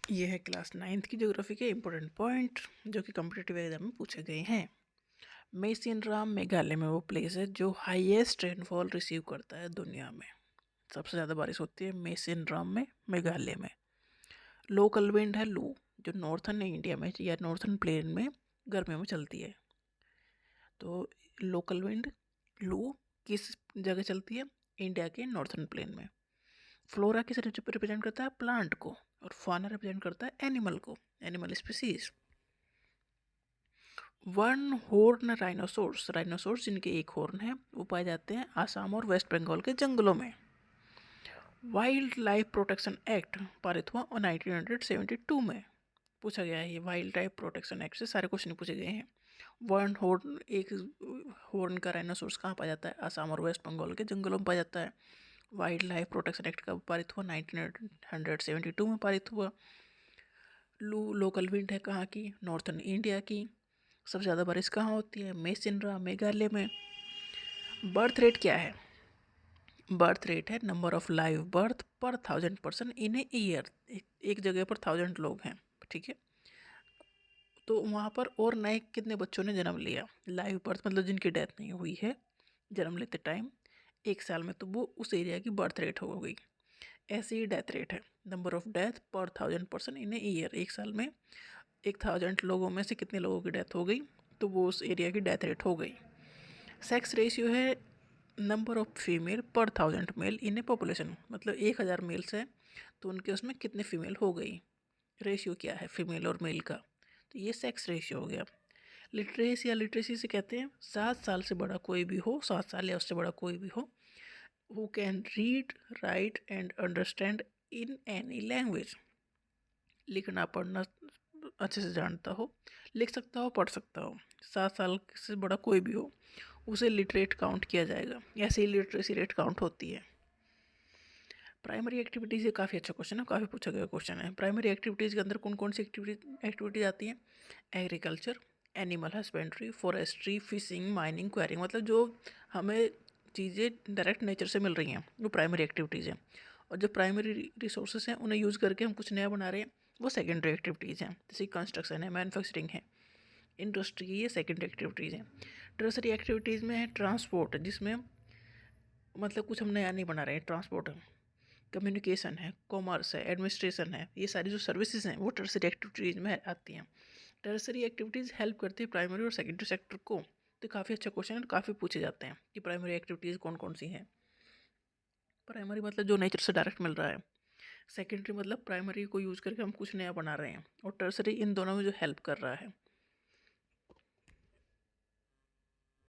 ये है class 9th की ज्योग्राफी के इम्पोर्टेंट पॉइंट जो कि कॉम्पिटिटिव एग्जाम में पूछे गए हैं। मेसिनराम मेघालय में वो प्लेस है जो हाईएस्ट रेनफॉल रिसीव करता है दुनिया में। सबसे ज़्यादा बारिश होती है मेसिनराम में, मेघालय में। लोकल विंड है लू, जो नॉर्थन इंडिया में या नॉर्थन प्लेन में गर्मियों में चलती है। तो लोकल विंड लू किस जगह चलती है? इंडिया के नॉर्थन प्लेन में। फ्लोरा किस रिप्रेजेंट करता है? प्लांट को। और फाना रिप्रेजेंट करता है एनिमल को, animal species. One horn rhinoceros, rhinoceros जिनके एक हॉर्न है वो पाए जाते हैं आसाम और वेस्ट बंगाल के जंगलों में। वाइल्ड लाइफ प्रोटेक्शन एक्ट पारित हुआ 1972 में। पूछा गया है ये वाइल्ड लाइफ प्रोटेक्शन एक्ट से सारे क्वेश्चन पूछे गए हैं। वन हॉर्न, एक हॉर्न का राइनोसोर्स कहाँ पाया जाता है? आसाम और वेस्ट बंगाल के जंगलों में पाया जाता है। वाइल्ड लाइफ प्रोटेक्शन एक्ट कब पारित हुआ? 1972 में पारित हुआ। लू लोकल विंड है कहाँ की? नॉर्थन इंडिया की। सबसे ज़्यादा बारिश कहाँ होती है? मेसिनराम मेघालय में। बर्थ रेट क्या है? बर्थ रेट है नंबर ऑफ लाइव बर्थ पर 1000 पर्सन इन ए ईयर। एक जगह पर 1000 लोग हैं, ठीक है, तो वहाँ पर और नए कितने बच्चों ने जन्म लिया? लाइव बर्थ मतलब जिनकी डेथ नहीं हुई है जन्म लेते टाइम एक साल में, तो वो उस एरिया की बर्थ रेट हो गई। ऐसे ही डेथ रेट है, नंबर ऑफ डेथ पर 1000 पर्सन इन ए ईयर। एक साल में 1000 लोगों में से कितने लोगों की डेथ हो गई, तो वो उस एरिया की डेथ रेट हो गई। सेक्स रेशियो है नंबर ऑफ फीमेल पर 1000 मेल इन ए पॉपुलेशन, मतलब 1000 मेल्स है तो उनके उसमें कितने फीमेल हो गई। रेशियो क्या है फीमेल और मेल का? तो ये सेक्स रेशियो हो गया। लिटरेसी या लिटरेसी से कहते हैं 7 साल से बड़ा कोई भी हो, 7 साल या उससे बड़ा कोई भी हो, who can read write and understand in any language. लिखना पढ़ना अच्छे से जानता हो, लिख सकता हो, पढ़ सकता हो, 7 साल से बड़ा कोई भी हो, उसे लिटरेट काउंट किया जाएगा। ऐसे ही लिटरेसी रेट काउंट होती है। प्राइमरी एक्टिविटीज़, ये काफ़ी अच्छा क्वेश्चन है, काफ़ी पूछा गया क्वेश्चन है। प्राइमरी एक्टिविटीज़ के अंदर कौन कौन सी एक्टिविटीज़ आती हैं? Agriculture, animal husbandry, forestry, fishing, mining, enquiring, मतलब जो हमें चीज़ें डायरेक्ट नेचर से मिल रही हैं वो प्राइमरी एक्टिविटीज़ हैं। और जो प्राइमरी रिसोर्सेज हैं उन्हें यूज़ करके हम कुछ नया बना रहे हैं वो सेकेंडरी एक्टिविटीज़ हैं, जैसे कंस्ट्रक्शन है, मैन्युफैक्चरिंग है, इंडस्ट्री, ये सेकेंडरी एक्टिविटीज़ हैं। टर्सरी एक्टिविटीज़ में है ट्रांसपोर्ट, जिसमें मतलब कुछ हम नया नहीं बना रहे हैं, ट्रांसपोर्ट है, कम्युनिकेशन है, कॉमर्स है, एडमिनिस्ट्रेशन है, ये सारी जो सर्विसेज हैं वो टर्सरी एक्टिविटीज़ में आती हैं। टर्सरी एक्टिविटीज़ हेल्प करती है प्राइमरी और सेकेंडरी सेक्टर को। तो काफ़ी अच्छा क्वेश्चन है, काफ़ी पूछे जाते हैं कि प्राइमरी एक्टिविटीज़ कौन कौन सी हैं। प्राइमरी मतलब जो नेचर से डायरेक्ट मिल रहा है, सेकेंडरी मतलब प्राइमरी को यूज़ करके हम कुछ नया बना रहे हैं, और टर्सरी इन दोनों में जो हेल्प कर रहा है।